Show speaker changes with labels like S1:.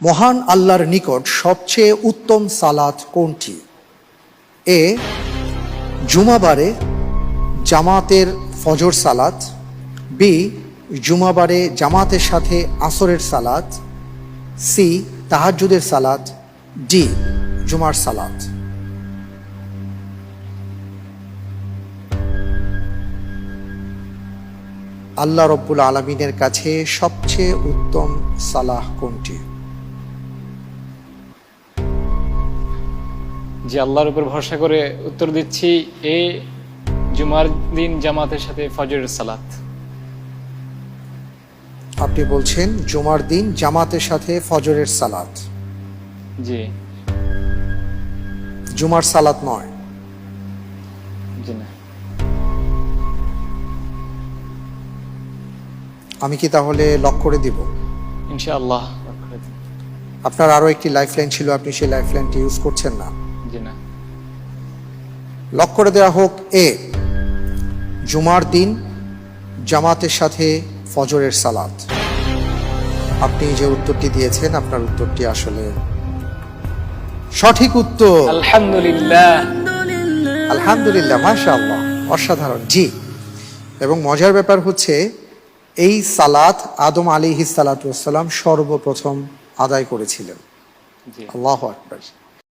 S1: মহান আল্লাহর নিকট সবচেয়ে উত্তম সালাত কোনটি? এ, জুমাবারে জামাতের ফজর সালাত, বি, জুমাবারে জামাতের সাথে আসরের সালাত, সি, তাহাজ্জুদের সালাত, ডি, জুমার সালাত। আল্লাহ রব্বুল আলামিনের কাছে সবচেয়ে উত্তম সালাহ কোনটি?
S2: যে আল্লাহর উপর ভরসা করে উত্তর দিচ্ছি, এ, জুমার দিন জামাতের সাথে ফজরের সালাত।
S1: আপনি বলছেন জুমার দিন জামাতের সাথে ফজরের সালাত।
S2: জি।
S1: জুমার সালাত নয়।
S2: জি না।
S1: আমি কি তাহলে লক করে দিব?
S2: ইনশাআল্লাহ।
S1: আপনার আরো একটি লাইফ লাইন ছিল, আপনি সেই লাইফ লাইনটি ইউজ করছেন না।
S2: জি না।
S1: লক করে দেওয়া হোক এ, জুমার দিন জামাতের সাথে ফজরের সালাত। আপনি যে উত্তরটি দিয়েছেন, আপনার উত্তরটি আসলে সঠিক উত্তর।
S2: আলহামদুলিল্লাহ।
S1: আলহামদুলিল্লাহ, মাশাআল্লাহ, অসাধারণ। জি, এবং মজার ব্যাপার হচ্ছে এই সালাত আদম আলাইহিস সালাতু ওয়াস সালাম সর্বপ্রথম আদায় করেছিলেন।
S2: জি।
S1: আল্লাহু আকবার।